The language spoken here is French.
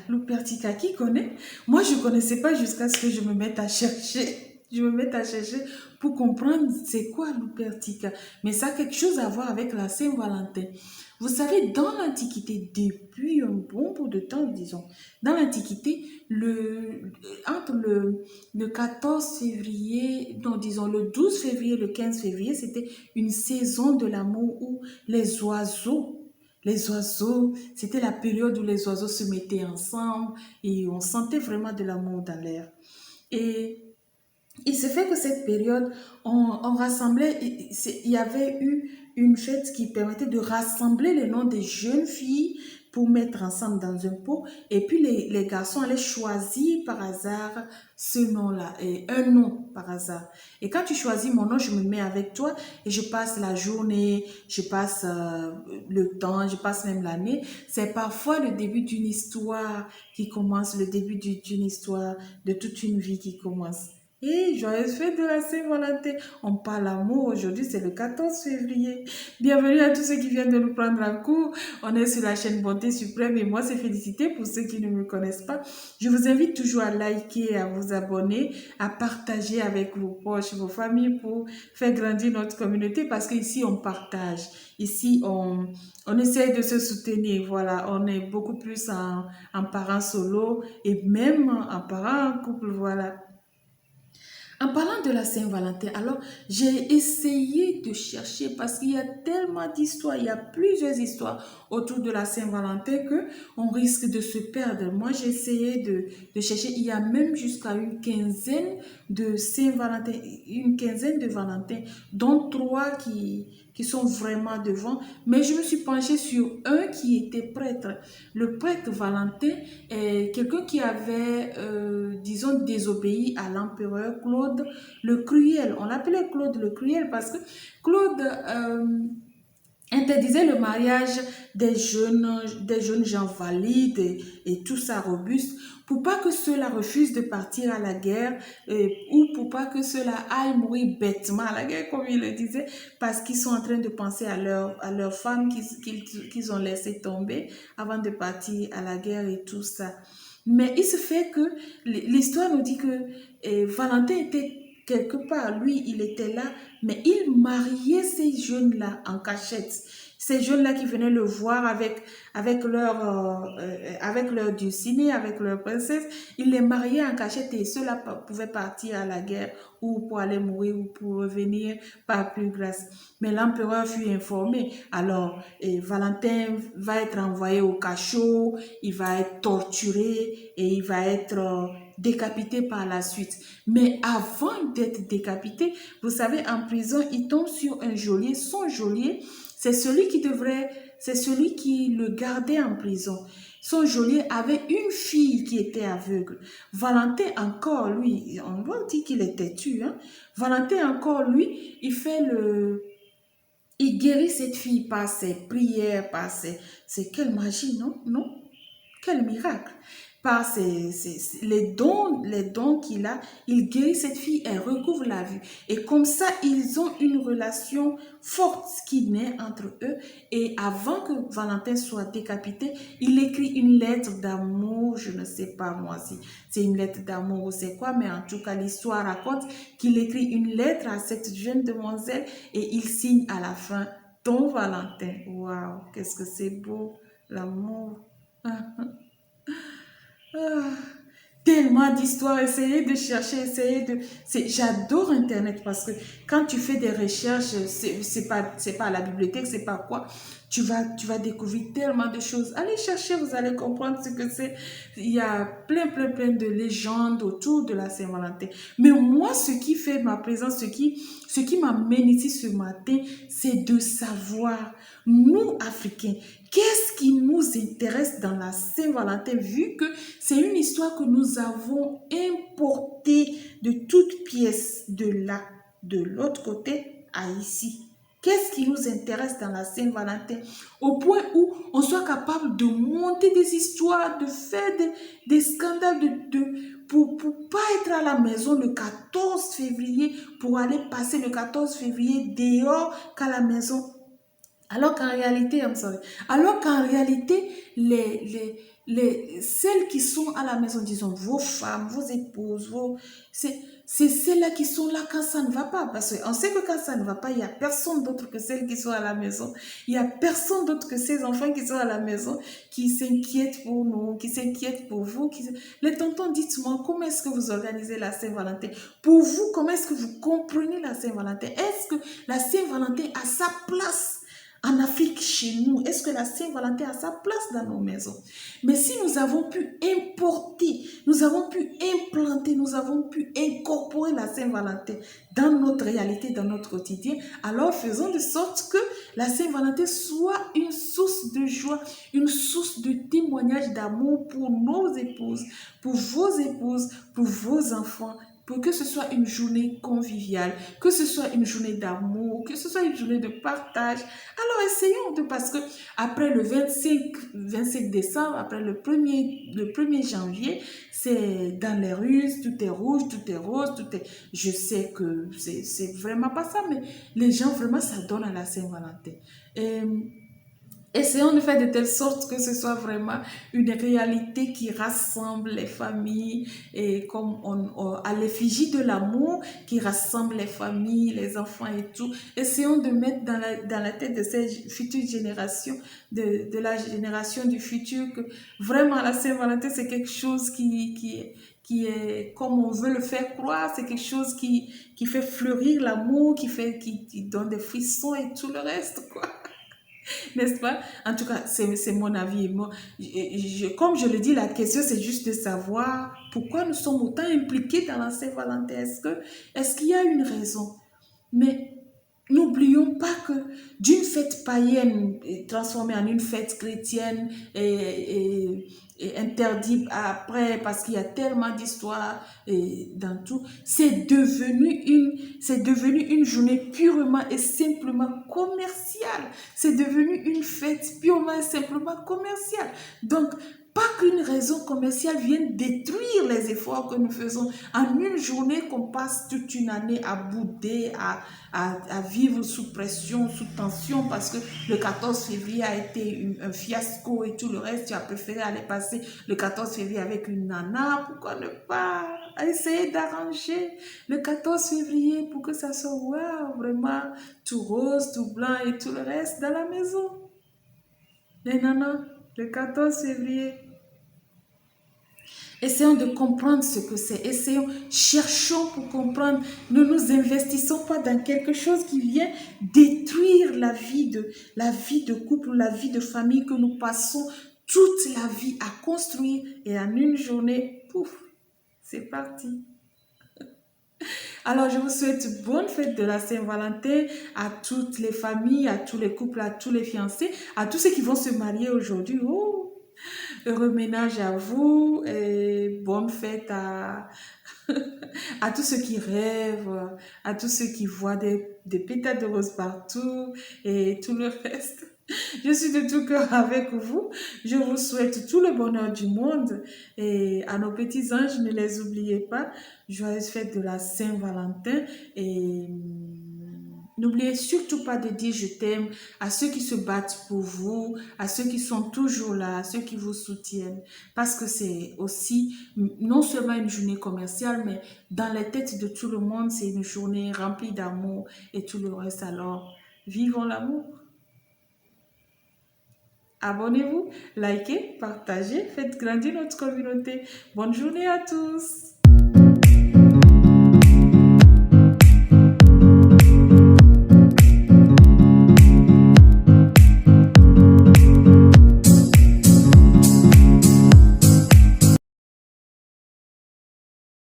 Lupertica, qui connaît? Moi, je ne connaissais pas jusqu'à ce que je me mette à chercher. Je me mette à chercher pour comprendre c'est quoi Lupertica. Mais ça a quelque chose à voir avec la Saint-Valentin. Vous savez, dans l'Antiquité, depuis un bon bout de temps, disons, dans l'Antiquité, entre le 14 février, non, disons le 12 février, le 15 février, c'était une saison de l'amour où les oiseaux, c'était la période où les oiseaux se mettaient ensemble et on sentait vraiment de l'amour dans l'air. Et il se fait que cette période, on rassemblait, il y avait eu une fête qui permettait de rassembler les noms des jeunes filles pour mettre ensemble dans un pot. Et puis les garçons allaient choisir par hasard ce nom-là, et un nom par hasard. Et quand tu choisis mon nom, je me mets avec toi et je passe la journée, je passe le temps, je passe même l'année. C'est parfois le début d'une histoire qui commence, le début d'une histoire, de toute une vie qui commence. Et joyeuse fête de la Saint-Valentin. On parle amour. Aujourd'hui, c'est le 14 février. Bienvenue à tous ceux qui viennent de nous prendre en cours. On est sur la chaîne Bonté Suprême et moi, c'est Félicité pour ceux qui ne me connaissent pas. Je vous invite toujours à liker, à vous abonner, à partager avec vos proches, vos familles pour faire grandir notre communauté parce qu'ici, on partage. Ici, on essaie de se soutenir. Voilà, on est beaucoup plus en parents solo et même en parents en couple. Voilà. En parlant de la Saint-Valentin, alors j'ai essayé de chercher parce qu'il y a tellement d'histoires, il y a plusieurs histoires autour de la Saint-Valentin que on risque de se perdre. Moi, j'ai essayé de chercher, il y a même jusqu'à une quinzaine de Saint-Valentin, une quinzaine de Valentin, dont trois qui sont vraiment devant. Mais je me suis penchée sur un qui était prêtre. Le prêtre Valentin est quelqu'un qui avait, disons, désobéi à l'empereur Claude le Cruel. On l'appelait Claude le Cruel parce que Claude interdisait le mariage des jeunes gens valides et tout ça robuste pour pas que ceux-là refusent de partir à la guerre ou pour pas que ceux-là aillent mourir bêtement à la guerre, comme il le disait, parce qu'ils sont en train de penser à leur femme qu'ils ont laissé tomber avant de partir à la guerre et tout ça. Mais il se fait que l'histoire nous dit que Valentin était quelque part, lui, il était là, mais il mariait ces jeunes-là en cachette. Ces jeunes-là qui venaient le voir avec leur dulcinée, avec leur princesse, il les mariait en cachette et ceux-là pouvaient partir à la guerre ou pour aller mourir ou pour revenir par plus grâce. Mais l'empereur fut informé. Alors, Valentin va être envoyé au cachot, il va être torturé et il va être décapité par la suite. Mais avant d'être décapité, vous savez, en prison, il tombe sur un geôlier. Son geôlier, c'est celui qui le gardait en prison. Son geôlier avait une fille qui était aveugle. Valentin encore, lui, on va dire qu'il est têtu, hein? Valentin encore, lui, il guérit cette fille par ses prières, c'est quelle magie, non? Non? Quel miracle! Par les dons qu'il a, il guérit cette fille, elle recouvre la vue. Et comme ça, ils ont une relation forte qui naît entre eux. Et avant que Valentin soit décapité, il écrit une lettre d'amour, je ne sais pas moi si c'est une lettre d'amour ou c'est quoi, mais en tout cas, l'histoire raconte qu'il écrit une lettre à cette jeune demoiselle et il signe à la fin ton Valentin. Waouh, qu'est-ce que c'est beau, l'amour. Ah, tellement d'histoires, essayez de chercher, j'adore Internet parce que quand tu fais des recherches, c'est pas à la bibliothèque, c'est pas quoi, tu vas découvrir tellement de choses. Allez chercher, vous allez comprendre ce que c'est. Il y a plein de légendes autour de la Saint-Valentin. Mais moi, ce qui fait ma présence, ce qui m'amène ici ce matin, c'est de savoir, nous, Africains, qu'est-ce qui nous intéresse dans la Saint-Valentin, vu que c'est une histoire que nous avons importée de toutes pièces, de là, de l'autre côté à ici. Qu'est-ce qui nous intéresse dans la Saint-Valentin? Au point où on soit capable de monter des histoires, de faire des scandales, pour pas être à la maison le 14 février, pour aller passer le 14 février dehors qu'à la maison. Alors qu'en réalité, I'm sorry. Alors qu'en réalité, celles qui sont à la maison, disons vos femmes, vos épouses, c'est celles-là qui sont là quand ça ne va pas. Parce qu'on sait que quand ça ne va pas, il n'y a personne d'autre que celles qui sont à la maison. Il n'y a personne d'autre que ces enfants qui sont à la maison, qui s'inquiètent pour nous, qui s'inquiètent pour vous. Les tontons, dites-moi, comment est-ce que vous organisez la Saint-Valentin? Pour vous, comment est-ce que vous comprenez la Saint-Valentin? Est-ce que la Saint-Valentin a sa place en Afrique, chez nous? Est-ce que la Saint-Valentin a sa place dans nos maisons? Mais si nous avons pu importer, nous avons pu implanter, nous avons pu incorporer la Saint-Valentin dans notre réalité, dans notre quotidien, alors faisons de sorte que la Saint-Valentin soit une source de joie, une source de témoignage d'amour pour nos épouses, pour vos enfants, pour que ce soit une journée conviviale, que ce soit une journée d'amour, que ce soit une journée de partage. Alors essayons de, parce que après le 25 décembre, après le 1er janvier, c'est dans les rues, tout est rouge, tout est rose, tout est... Je sais que c'est vraiment pas ça, mais les gens vraiment s'adonnent à la Saint-Valentin. Et essayons de faire de telle sorte que ce soit vraiment une réalité qui rassemble les familles et comme à l'effigie de l'amour qui rassemble les familles, les enfants et tout. Essayons de mettre dans la tête de ces futures générations, de la génération du futur, que vraiment la Saint-Valentin c'est quelque chose qui est comme on veut le faire croire, c'est quelque chose qui fait fleurir l'amour, qui donne des frissons et tout le reste, quoi. N'est-ce pas? En tout cas, c'est mon avis. Moi, comme je le dis, la question, c'est juste de savoir pourquoi nous sommes autant impliqués dans la Saint-Valentin. Est-ce qu'il y a une raison? Mais n'oublions pas que d'une fête païenne transformée en une fête chrétienne et interdite après parce qu'il y a tellement d'histoires dans tout, c'est devenu une journée purement et simplement commerciale. C'est devenu une fête purement et simplement commerciale. Donc, pas qu'une raison commerciale vienne détruire les efforts que nous faisons en une journée qu'on passe toute une année à bouder, à vivre sous pression, sous tension, parce que le 14 février a été un fiasco et tout le reste. Tu as préféré aller passer le 14 février avec une nana. Pourquoi ne pas essayer d'arranger le 14 février pour que ça soit wow, vraiment tout rose, tout blanc et tout le reste dans la maison? Les nanas, le 14 février. Essayons de comprendre ce que c'est. Cherchons pour comprendre. Ne nous investissons pas dans quelque chose qui vient détruire la vie de couple, la vie de famille que nous passons toute la vie à construire et en une journée, pouf, c'est parti. Alors, je vous souhaite bonne fête de la Saint-Valentin à toutes les familles, à tous les couples, à tous les fiancés, à tous ceux qui vont se marier aujourd'hui. Oh, heureux ménage à vous et bonne fête à tous ceux qui rêvent, à tous ceux qui voient des pétales de rose partout et tout le reste. Je suis de tout cœur avec vous. Je vous souhaite tout le bonheur du monde et à nos petits anges, ne les oubliez pas. Joyeuse fête de la Saint-Valentin et n'oubliez surtout pas de dire je t'aime à ceux qui se battent pour vous, à ceux qui sont toujours là, à ceux qui vous soutiennent. Parce que c'est aussi non seulement une journée commerciale, mais dans les têtes de tout le monde, c'est une journée remplie d'amour et tout le reste. Alors, vivons l'amour. Abonnez-vous, likez, partagez, faites grandir notre communauté. Bonne journée à tous.